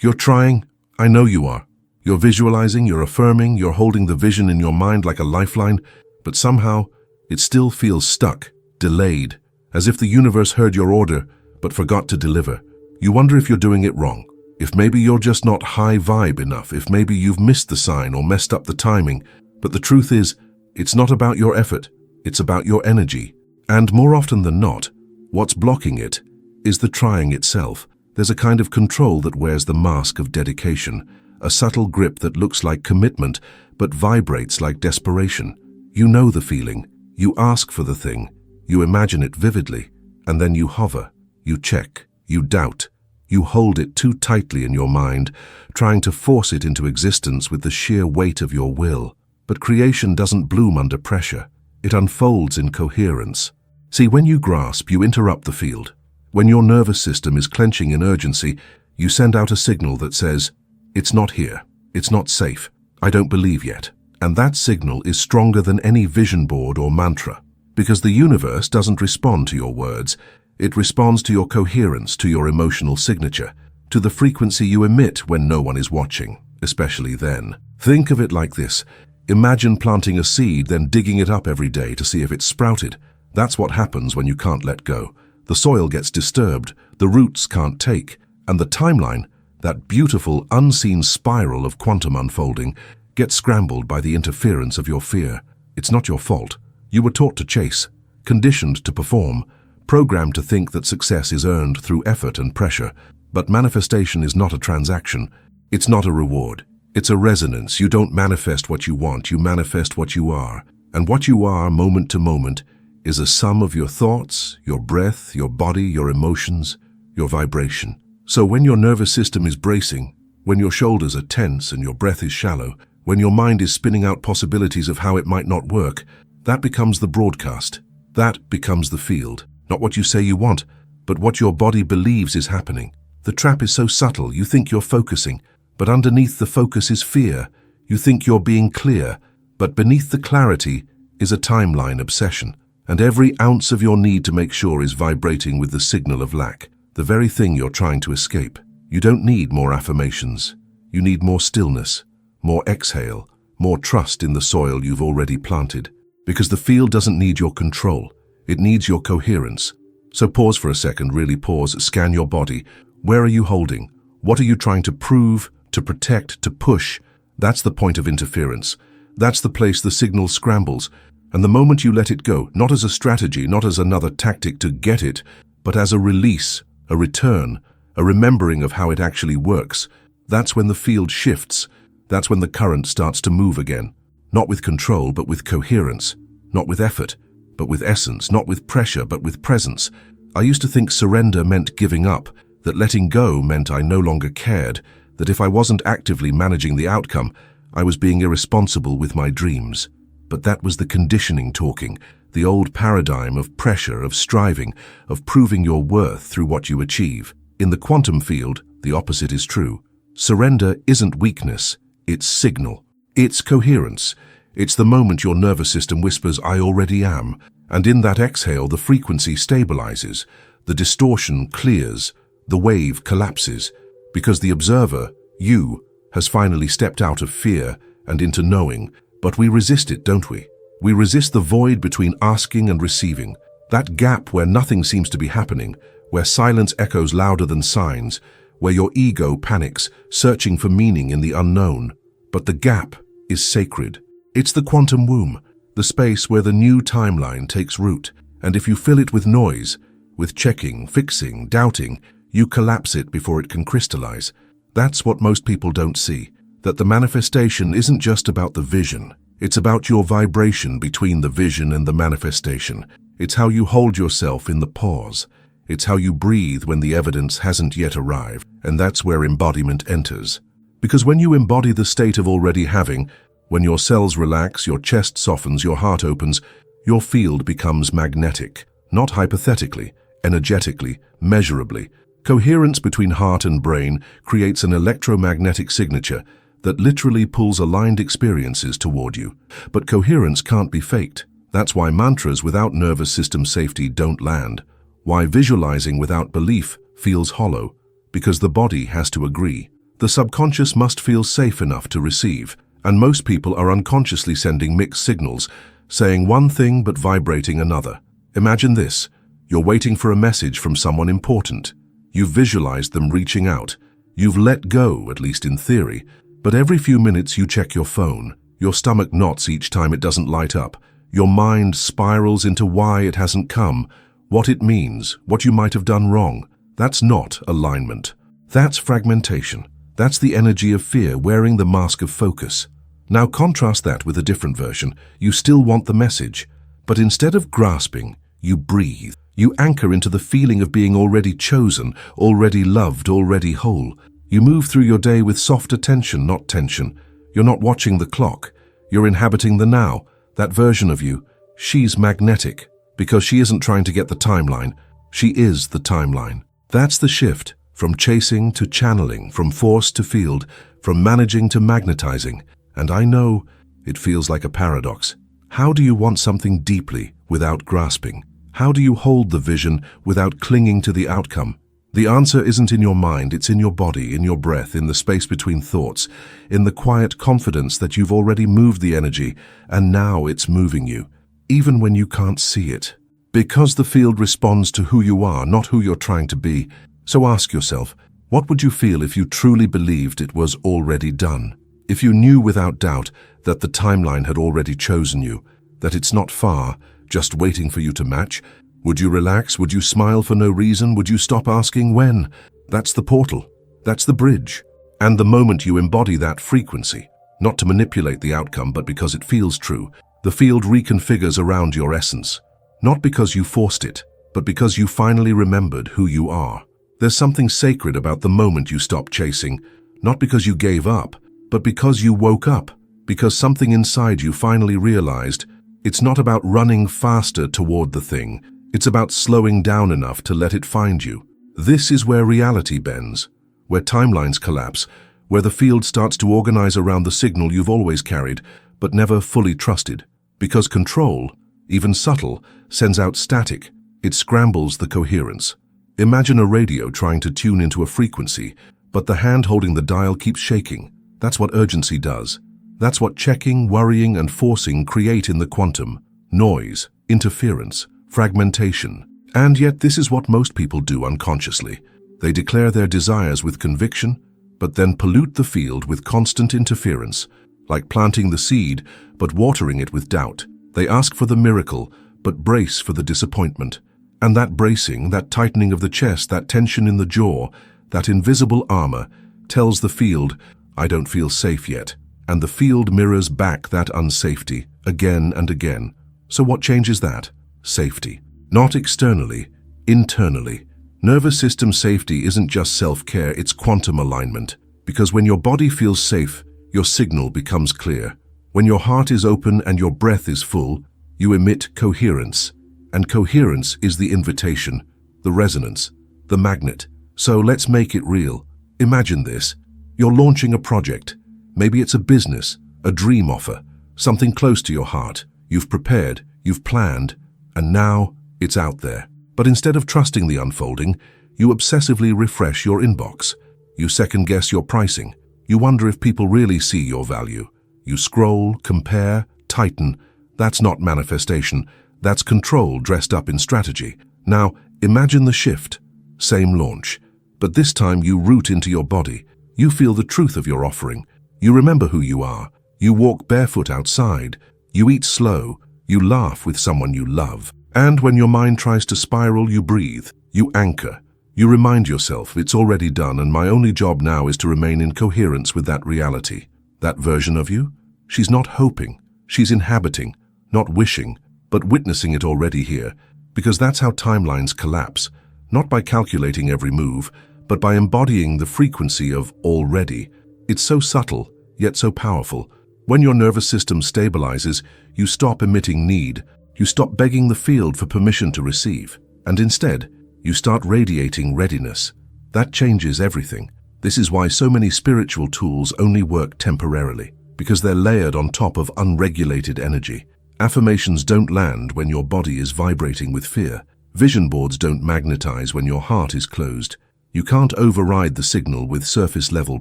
You're trying. I know you are. You're visualizing, you're affirming, you're holding the vision in your mind like a lifeline, but somehow it still feels stuck, delayed, as if the universe heard your order but forgot to deliver. You wonder if you're doing it wrong, if maybe you're just not high vibe enough, if maybe you've missed the sign or messed up the timing. But the truth is, it's not about your effort, it's about your energy. And more often than not, what's blocking it is the trying itself. There's a kind of control that wears the mask of dedication, a subtle grip that looks like commitment but vibrates like desperation. You know the feeling, you ask for the thing, you imagine it vividly, and then you hover, you check, you doubt, you hold it too tightly in your mind, trying to force it into existence with the sheer weight of your will. But creation doesn't bloom under pressure, it unfolds in coherence. See, when you grasp, you interrupt the field. When your nervous system is clenching in urgency, you send out a signal that says, "It's not here, it's not safe, I don't believe yet." And that signal is stronger than any vision board or mantra, because the universe doesn't respond to your words, it responds to your coherence, to your emotional signature, to the frequency you emit when no one is watching, especially then. Think of it like this. Imagine planting a seed, then digging it up every day to see if it's sprouted. That's what happens when you can't let go. The soil gets disturbed, the roots can't take, and the timeline, that beautiful unseen spiral of quantum unfolding, gets scrambled by the interference of your fear. It's not your fault. You were taught to chase, conditioned to perform, programmed to think that success is earned through effort and pressure. But manifestation is not a transaction. It's not a reward. It's a resonance. You don't manifest what you want, you manifest what you are. And what you are, moment to moment, is a sum of your thoughts, your breath, your body, your emotions, your vibration. So when your nervous system is bracing, when your shoulders are tense and your breath is shallow, when your mind is spinning out possibilities of how it might not work, that becomes the broadcast. That becomes the field. Not what you say you want, but what your body believes is happening. The trap is so subtle, you think you're focusing, but underneath the focus is fear. You think you're being clear, but beneath the clarity is a timeline obsession. And every ounce of your need to make sure is vibrating with the signal of lack, the very thing you're trying to escape. You don't need more affirmations. You need more stillness, more exhale, more trust in the soil you've already planted. Because the field doesn't need your control, it needs your coherence. So pause for a second, really pause, scan your body. Where are you holding? What are you trying to prove, to protect, to push? That's the point of interference. That's the place the signal scrambles. And the moment you let it go, not as a strategy, not as another tactic to get it, but as a release, a return, a remembering of how it actually works, that's when the field shifts. That's when the current starts to move again. Not with control, but with coherence. Not with effort, but with essence. Not with pressure, but with presence. I used to think surrender meant giving up, that letting go meant I no longer cared, that if I wasn't actively managing the outcome, I was being irresponsible with my dreams. But that was the conditioning talking, the old paradigm of pressure, of striving, of proving your worth through what you achieve. In the quantum field, the opposite is true. Surrender isn't weakness, it's signal. It's coherence. It's the moment your nervous system whispers, "I already am." And in that exhale, the frequency stabilizes, the distortion clears, the wave collapses, because the observer, you, has finally stepped out of fear and into knowing. But we resist it, don't we? We resist the void between asking and receiving, that gap where nothing seems to be happening, where silence echoes louder than signs, where your ego panics, searching for meaning in the unknown. But the gap is sacred. It's the quantum womb, the space where the new timeline takes root. And if you fill it with noise, with checking, fixing, doubting, you collapse it before it can crystallize. That's what most people don't see. That the manifestation isn't just about the vision. It's about your vibration between the vision and the manifestation. It's how you hold yourself in the pause. It's how you breathe when the evidence hasn't yet arrived. And that's where embodiment enters. Because when you embody the state of already having, when your cells relax, your chest softens, your heart opens, your field becomes magnetic. Not hypothetically, energetically, measurably. Coherence between heart and brain creates an electromagnetic signature that literally pulls aligned experiences toward you. But coherence can't be faked. That's why mantras without nervous system safety don't land. Why visualizing without belief feels hollow. Because the body has to agree. The subconscious must feel safe enough to receive, and most people are unconsciously sending mixed signals, saying one thing but vibrating another. Imagine this. You're waiting for a message from someone important. You've visualized them reaching out. You've let go, at least in theory, but every few minutes you check your phone. Your stomach knots each time it doesn't light up. Your mind spirals into why it hasn't come, what it means, what you might have done wrong. That's not alignment. That's fragmentation. That's the energy of fear wearing the mask of focus. Now contrast that with a different version. You still want the message, but instead of grasping, you breathe. You anchor into the feeling of being already chosen, already loved, already whole. You move through your day with soft attention, not tension. You're not watching the clock. You're inhabiting the now. That version of you, she's magnetic, because she isn't trying to get the timeline. She is the timeline. That's the shift, from chasing to channeling, from force to field, from managing to magnetizing. And I know it feels like a paradox. How do you want something deeply without grasping? How do you hold the vision without clinging to the outcome? The answer isn't in your mind, it's in your body, in your breath, in the space between thoughts, in the quiet confidence that you've already moved the energy and now it's moving you, even when you can't see it. Because the field responds to who you are, not who you're trying to be. So ask yourself, what would you feel if you truly believed it was already done? If you knew without doubt that the timeline had already chosen you, that it's not far, just waiting for you to match? Would you relax? Would you smile for no reason? Would you stop asking when? That's the portal. That's the bridge. And the moment you embody that frequency, not to manipulate the outcome, but because it feels true, the field reconfigures around your essence. Not because you forced it, but because you finally remembered who you are. There's something sacred about the moment you stop chasing, not because you gave up, but because you woke up, because something inside you finally realized it's not about running faster toward the thing. It's about slowing down enough to let it find you. This is where reality bends, where timelines collapse, where the field starts to organize around the signal you've always carried, but never fully trusted. Because control, even subtle, sends out static. It scrambles the coherence. Imagine a radio trying to tune into a frequency, but the hand holding the dial keeps shaking. That's what urgency does. That's what checking, worrying, and forcing create in the quantum. Noise, interference, fragmentation. And yet this is what most people do unconsciously. They declare their desires with conviction, but then pollute the field with constant interference, like planting the seed, but watering it with doubt. They ask for the miracle, but brace for the disappointment. And that bracing, that tightening of the chest, that tension in the jaw, that invisible armor, tells the field, I don't feel safe yet. And the field mirrors back that unsafety, again and again. So what changes that? Safety. Not externally, internally. Nervous system safety isn't just self-care, it's quantum alignment. Because when your body feels safe, your signal becomes clear. When your heart is open and your breath is full, you emit coherence. And coherence is the invitation, the resonance, the magnet. So let's make it real. Imagine this. You're launching a project. Maybe it's a business, a dream offer, something close to your heart. You've prepared, you've planned, and now it's out there. But instead of trusting the unfolding, you obsessively refresh your inbox. You second-guess your pricing. You wonder if people really see your value. You scroll, compare, tighten. That's not manifestation. That's control dressed up in strategy. Now, imagine the shift. Same launch. But this time you root into your body. You feel the truth of your offering. You remember who you are. You walk barefoot outside. You eat slow. You laugh with someone you love. And when your mind tries to spiral, you breathe. You anchor. You remind yourself it's already done and my only job now is to remain in coherence with that reality. That version of you? She's not hoping. She's inhabiting, not wishing, but witnessing it already here. Because that's how timelines collapse. Not by calculating every move, but by embodying the frequency of already. It's so subtle, yet so powerful. When your nervous system stabilizes, you stop emitting need. You stop begging the field for permission to receive. And instead, you start radiating readiness. That changes everything. This is why so many spiritual tools only work temporarily, because they're layered on top of unregulated energy. Affirmations don't land when your body is vibrating with fear. Vision boards don't magnetize when your heart is closed. You can't override the signal with surface-level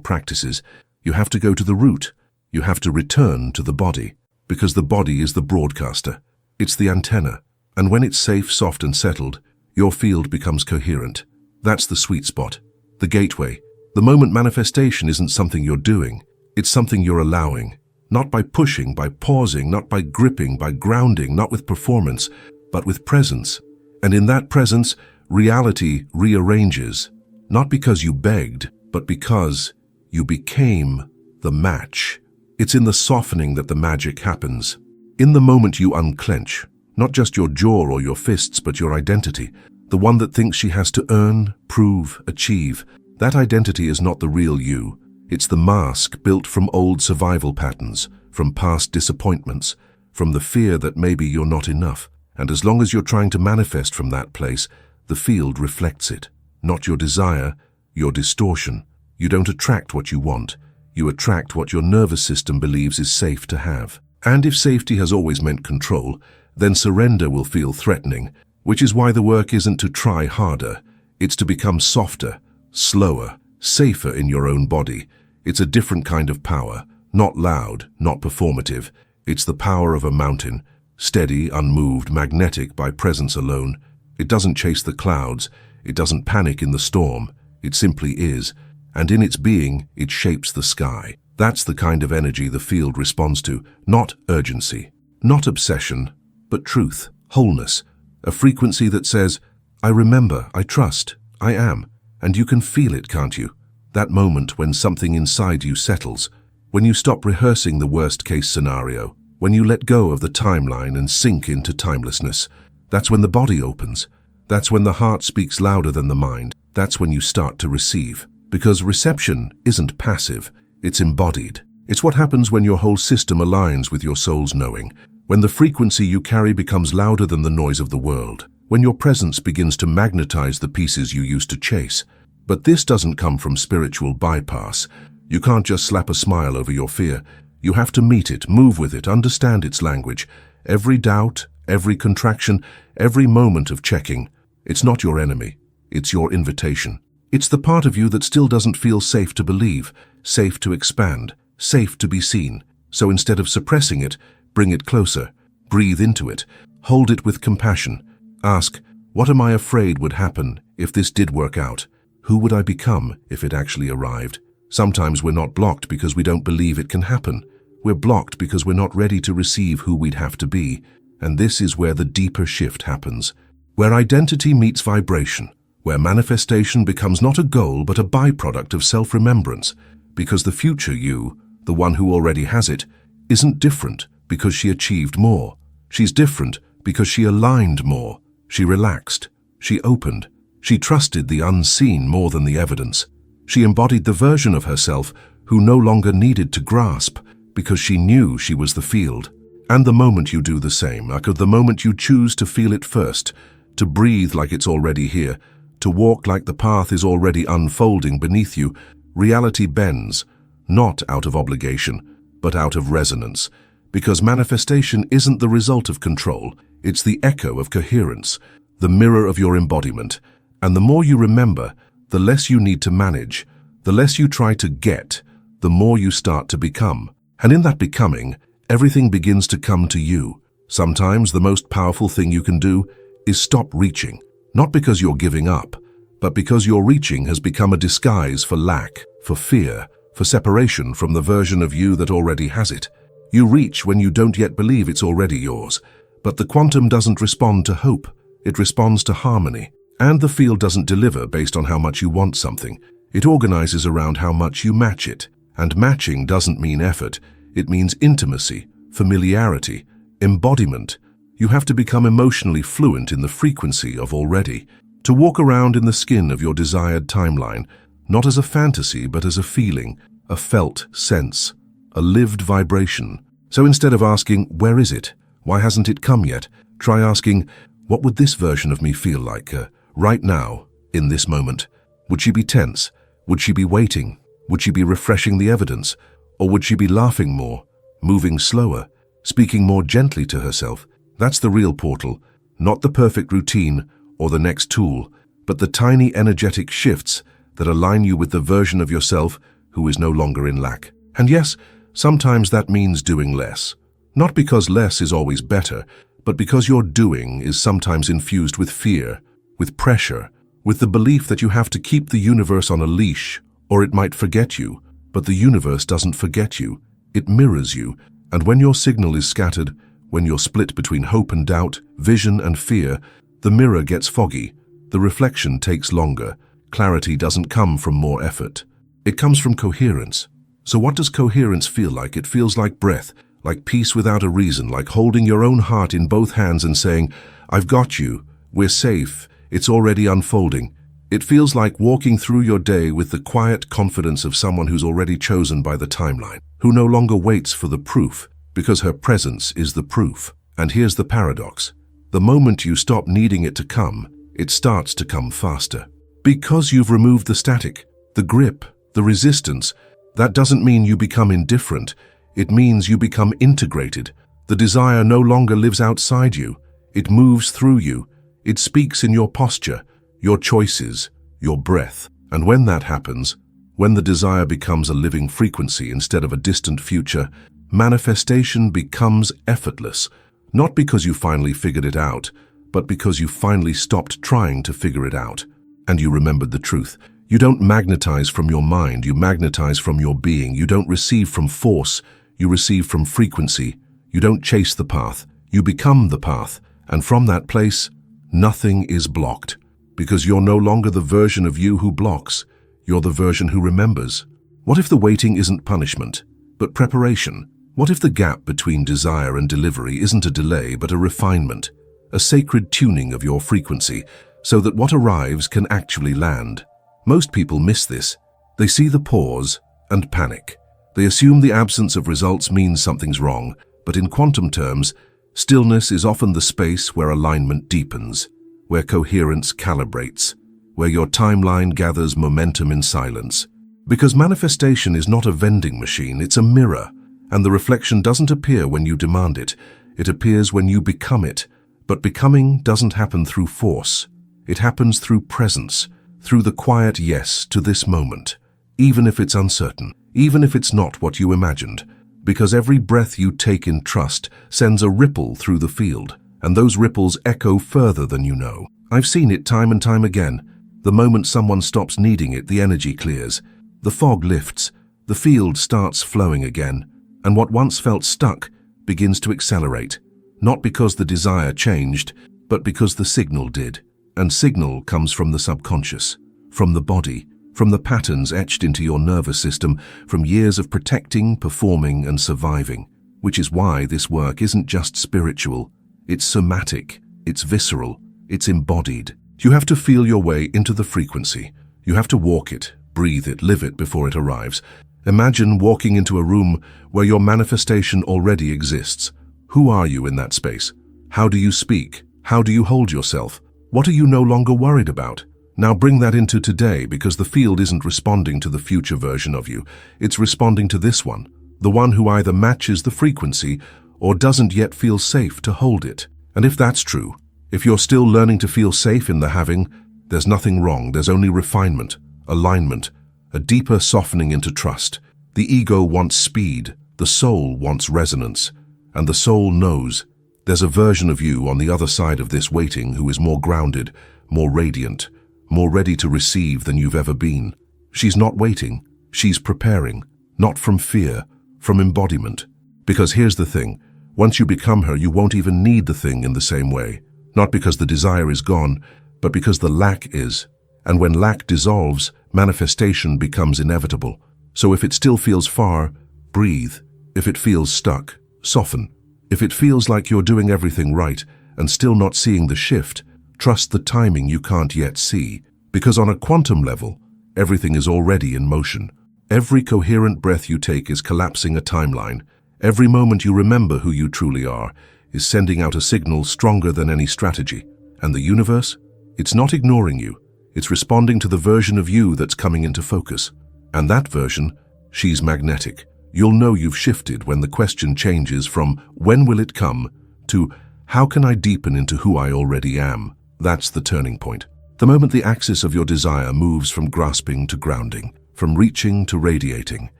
practices. You have to go to the root. You have to return to the body, because the body is the broadcaster. It's the antenna, and when it's safe, soft, and settled, your field becomes coherent. That's the sweet spot, the gateway. The moment manifestation isn't something you're doing, it's something you're allowing. Not by pushing, by pausing, not by gripping, by grounding, not with performance, but with presence. And in that presence, reality rearranges, not because you begged, but because you became the match. It's in the softening that the magic happens. In the moment you unclench, not just your jaw or your fists, but your identity, the one that thinks she has to earn, prove, achieve. That identity is not the real you. It's the mask built from old survival patterns, from past disappointments, from the fear that maybe you're not enough. And as long as you're trying to manifest from that place, the field reflects it. Not your desire, your distortion. You don't attract what you want. You attract what your nervous system believes is safe to have. And if safety has always meant control, then surrender will feel threatening, which is why the work isn't to try harder. It's to become softer, slower, safer in your own body. It's a different kind of power, not loud, not performative. It's the power of a mountain, steady, unmoved, magnetic by presence alone. It doesn't chase the clouds. It doesn't panic in the storm. It simply is. And in its being, it shapes the sky. That's the kind of energy the field responds to, not urgency, not obsession, but truth, wholeness, a frequency that says, I remember, I trust, I am, and you can feel it, can't you? That moment when something inside you settles, when you stop rehearsing the worst-case scenario, when you let go of the timeline and sink into timelessness. That's when the body opens. That's when the heart speaks louder than the mind. That's when you start to receive. Because reception isn't passive, it's embodied. It's what happens when your whole system aligns with your soul's knowing, when the frequency you carry becomes louder than the noise of the world, when your presence begins to magnetize the pieces you used to chase. But this doesn't come from spiritual bypass. You can't just slap a smile over your fear. You have to meet it, move with it, understand its language. Every doubt, every contraction, every moment of checking. It's not your enemy. It's your invitation. It's the part of you that still doesn't feel safe to believe, safe to expand, safe to be seen. So instead of suppressing it, bring it closer. Breathe into it. Hold it with compassion. Ask, what am I afraid would happen if this did work out? Who would I become if it actually arrived? Sometimes we're not blocked because we don't believe it can happen. We're blocked because we're not ready to receive who we'd have to be. And this is where the deeper shift happens. Where identity meets vibration. Where manifestation becomes not a goal but a byproduct of self-remembrance. Because the future you, the one who already has it, isn't different because she achieved more. She's different because she aligned more. She relaxed. She opened. She trusted the unseen more than the evidence. She embodied the version of herself who no longer needed to grasp because she knew she was the field. And the moment you do the same, the moment you choose to feel it first, to breathe like it's already here, to walk like the path is already unfolding beneath you, reality bends, not out of obligation, but out of resonance. Because manifestation isn't the result of control, it's the echo of coherence, the mirror of your embodiment. And the more you remember, the less you need to manage, the less you try to get, the more you start to become. And in that becoming, everything begins to come to you. Sometimes the most powerful thing you can do is stop reaching, not because you're giving up, but because your reaching has become a disguise for lack, for fear, for separation from the version of you that already has it. You reach when you don't yet believe it's already yours, but the quantum doesn't respond to hope, it responds to harmony. And the field doesn't deliver based on how much you want something. It organizes around how much you match it. And matching doesn't mean effort. It means intimacy, familiarity, embodiment. You have to become emotionally fluent in the frequency of already. To walk around in the skin of your desired timeline, not as a fantasy, but as a feeling, a felt sense, a lived vibration. So instead of asking, where is it? Why hasn't it come yet? Try asking, what would this version of me feel like? Right now, in this moment? Would she be tense? Would she be waiting? Would she be refreshing the evidence? Or would she be laughing more, moving slower, speaking more gently to herself? That's the real portal, not the perfect routine or the next tool, but the tiny energetic shifts that align you with the version of yourself who is no longer in lack. And yes, sometimes that means doing less. Not because less is always better, but because your doing is sometimes infused with fear, with pressure, with the belief that you have to keep the universe on a leash, or it might forget you. But the universe doesn't forget you. It mirrors you, and when your signal is scattered, when you're split between hope and doubt, vision and fear, the mirror gets foggy, the reflection takes longer, clarity doesn't come from more effort. It comes from coherence. So what does coherence feel like? It feels like breath, like peace without a reason, like holding your own heart in both hands and saying, "I've got you, we're safe, it's already unfolding." It feels like walking through your day with the quiet confidence of someone who's already chosen by the timeline, who no longer waits for the proof, because her presence is the proof. And here's the paradox. The moment you stop needing it to come, it starts to come faster. Because you've removed the static, the grip, the resistance. That doesn't mean you become indifferent. It means you become integrated. The desire no longer lives outside you. It moves through you. It speaks in your posture, your choices, your breath. And when that happens, when the desire becomes a living frequency instead of a distant future, manifestation becomes effortless, not because you finally figured it out, but because you finally stopped trying to figure it out. And you remembered the truth. You don't magnetize from your mind, you magnetize from your being. You don't receive from force, you receive from frequency. You don't chase the path, you become the path. And from that place, nothing is blocked. Because you're no longer the version of you who blocks, you're the version who remembers. What if the waiting isn't punishment, but preparation? What if the gap between desire and delivery isn't a delay, but a refinement, a sacred tuning of your frequency, so that what arrives can actually land? Most people miss this. They see the pause and panic. They assume the absence of results means something's wrong, but in quantum terms, stillness is often the space where alignment deepens, where coherence calibrates, where your timeline gathers momentum in silence. Because manifestation is not a vending machine, it's a mirror, and the reflection doesn't appear when you demand it. It appears when you become it. But becoming doesn't happen through force. It happens through presence, through the quiet yes to this moment, even if it's uncertain, even if it's not what you imagined. Because every breath you take in trust sends a ripple through the field, and those ripples echo further than you know. I've seen it time and time again. The moment someone stops needing it, the energy clears. The fog lifts, the field starts flowing again, and what once felt stuck begins to accelerate. Not because the desire changed, but because the signal did. And signal comes from the subconscious, from the body, from the patterns etched into your nervous system, from years of protecting, performing, and surviving. Which is why this work isn't just spiritual. It's somatic, it's visceral, it's embodied. You have to feel your way into the frequency. You have to walk it, breathe it, live it before it arrives. Imagine walking into a room where your manifestation already exists. Who are you in that space? How do you speak? How do you hold yourself? What are you no longer worried about? Now bring that into today, because the field isn't responding to the future version of you. It's responding to this one, the one who either matches the frequency or doesn't yet feel safe to hold it. And if that's true, if you're still learning to feel safe in the having, there's nothing wrong. There's only refinement, alignment, a deeper softening into trust. The ego wants speed, the soul wants resonance, and the soul knows there's a version of you on the other side of this waiting who is more grounded, more radiant, more ready to receive than you've ever been. She's not waiting, she's preparing, not from fear, from embodiment. Because here's the thing, once you become her, you won't even need the thing in the same way. Not because the desire is gone, but because the lack is. And when lack dissolves, manifestation becomes inevitable. So if it still feels far, breathe. If it feels stuck, soften. If it feels like you're doing everything right and still not seeing the shift, trust the timing you can't yet see. Because on a quantum level, everything is already in motion. Every coherent breath you take is collapsing a timeline. Every moment you remember who you truly are is sending out a signal stronger than any strategy. And the universe? It's not ignoring you. It's responding to the version of you that's coming into focus. And that version, she's magnetic. You'll know you've shifted when the question changes from when will it come to how can I deepen into who I already am? That's the turning point. The moment the axis of your desire moves from grasping to grounding, from reaching to radiating,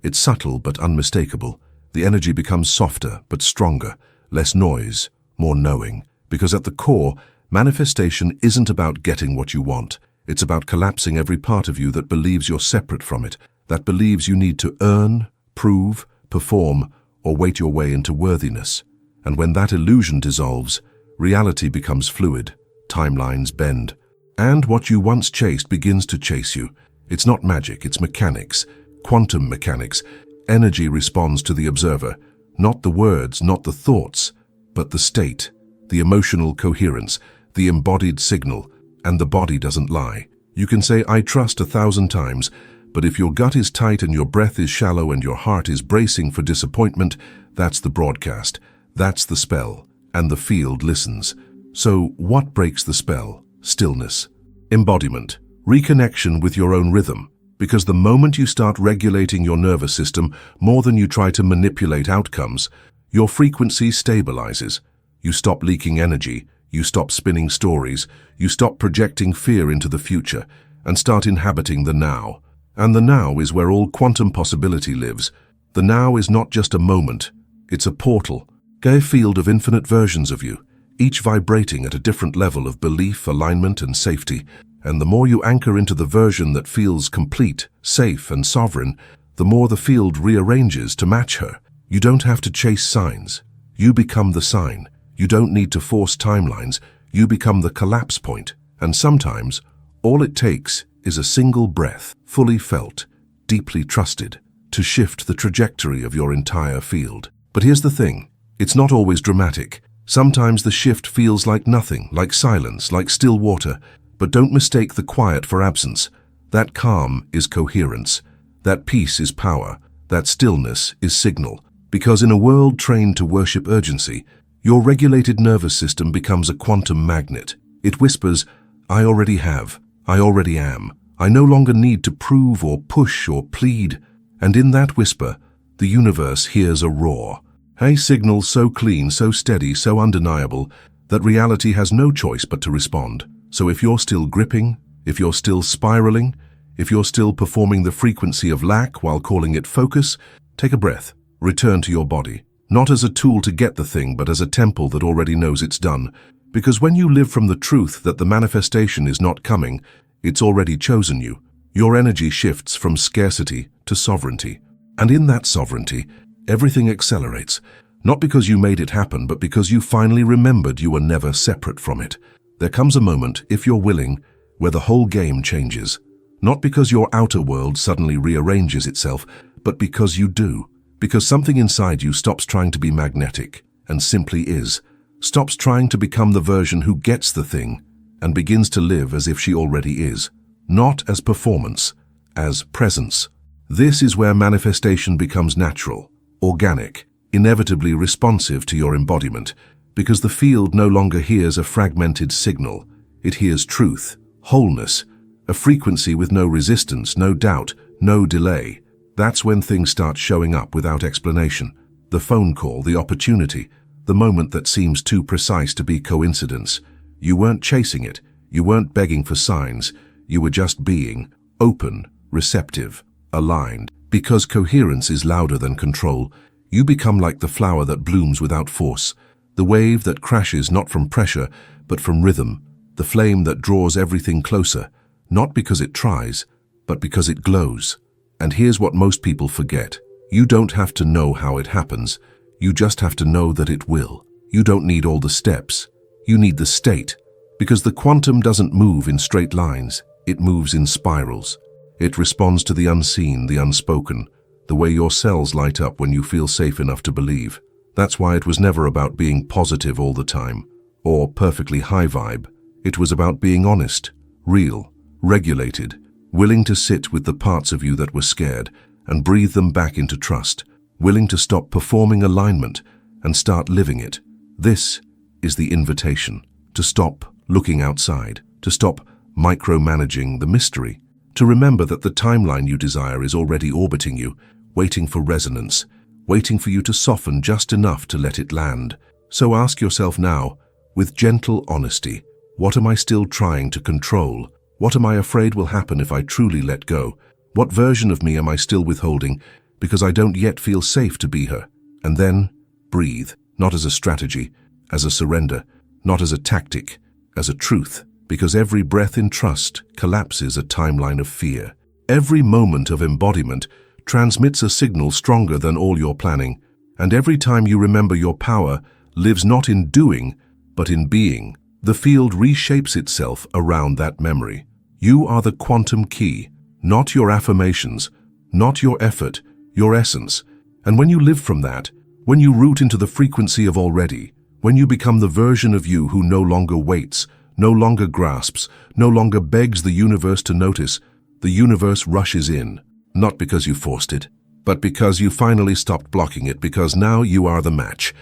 it's subtle but unmistakable. The energy becomes softer but stronger, less noise, more knowing. Because at the core, manifestation isn't about getting what you want. It's about collapsing every part of you that believes you're separate from it, that believes you need to earn, prove, perform, or wait your way into worthiness. And when that illusion dissolves, reality becomes fluid, timelines bend, and what you once chased begins to chase you. It's not magic, it's mechanics, quantum mechanics. Energy responds to the observer, not the words, not the thoughts, but the state, the emotional coherence, the embodied signal, and the body doesn't lie. You can say, "I trust" 1,000 times, but if your gut is tight and your breath is shallow and your heart is bracing for disappointment, that's the broadcast, that's the spell, and the field listens. So what breaks the spell? Stillness. Embodiment. Reconnection with your own rhythm. Because the moment you start regulating your nervous system more than you try to manipulate outcomes, your frequency stabilizes. You stop leaking energy, you stop spinning stories, you stop projecting fear into the future, and start inhabiting the now. And the now is where all quantum possibility lives. The now is not just a moment, it's a portal, a field of infinite versions of you, each vibrating at a different level of belief, alignment, and safety. And the more you anchor into the version that feels complete, safe, and sovereign, the more the field rearranges to match her. You don't have to chase signs. You become the sign. You don't need to force timelines. You become the collapse point. And sometimes, all it takes is a single breath, fully felt, deeply trusted, to shift the trajectory of your entire field. But here's the thing. It's not always dramatic. Sometimes the shift feels like nothing, like silence, like still water. But don't mistake the quiet for absence. That calm is coherence. That peace is power. That stillness is signal. Because in a world trained to worship urgency, your regulated nervous system becomes a quantum magnet. It whispers, "I already have. I already am. I no longer need to prove or push or plead." And in that whisper, the universe hears a roar. A signal so clean, so steady, so undeniable, that reality has no choice but to respond. So if you're still gripping, if you're still spiraling, if you're still performing the frequency of lack while calling it focus, take a breath, return to your body, not as a tool to get the thing, but as a temple that already knows it's done. Because when you live from the truth that the manifestation is not coming, it's already chosen you. Your energy shifts from scarcity to sovereignty. And in that sovereignty, everything accelerates, not because you made it happen, but because you finally remembered you were never separate from it. There comes a moment, if you're willing, where the whole game changes. Not because your outer world suddenly rearranges itself, but because you do. Because something inside you stops trying to be magnetic, and simply is. Stops trying to become the version who gets the thing, and begins to live as if she already is. Not as performance, as presence. This is where manifestation becomes natural, organic, inevitably responsive to your embodiment. Because the field no longer hears a fragmented signal. It hears truth, wholeness, a frequency with no resistance, no doubt, no delay. That's when things start showing up without explanation. The phone call, the opportunity, the moment that seems too precise to be coincidence. You weren't chasing it. You weren't begging for signs. You were just being open, receptive, aligned. Because coherence is louder than control, you become like the flower that blooms without force. The wave that crashes not from pressure, but from rhythm. The flame that draws everything closer, not because it tries, but because it glows. And here's what most people forget. You don't have to know how it happens. You just have to know that it will. You don't need all the steps. You need the state. Because the quantum doesn't move in straight lines. It moves in spirals. It responds to the unseen, the unspoken, the way your cells light up when you feel safe enough to believe. That's why it was never about being positive all the time, or perfectly high vibe. It was about being honest, real, regulated, willing to sit with the parts of you that were scared and breathe them back into trust, willing to stop performing alignment and start living it. This is the invitation, to stop looking outside, to stop micromanaging the mystery, to remember that the timeline you desire is already orbiting you, waiting for resonance, waiting for you to soften just enough to let it land. So ask yourself now, with gentle honesty, What am I still trying to control? What am I afraid will happen if I truly let go? What version of me am I still withholding because I don't yet feel safe to be her? And then, breathe, not as a strategy, as a surrender, not as a tactic, as a truth, because every breath in trust collapses a timeline of fear. Every moment of embodiment transmits a signal stronger than all your planning, and every time you remember your power lives not in doing, but in being, the field reshapes itself around that memory. You are the quantum key, not your affirmations, not your effort, your essence. And when you live from that, when you root into the frequency of already, when you become the version of you who no longer waits, no longer grasps, no longer begs the universe to notice, the universe rushes in, not because you forced it, but because you finally stopped blocking it, because now you are the match.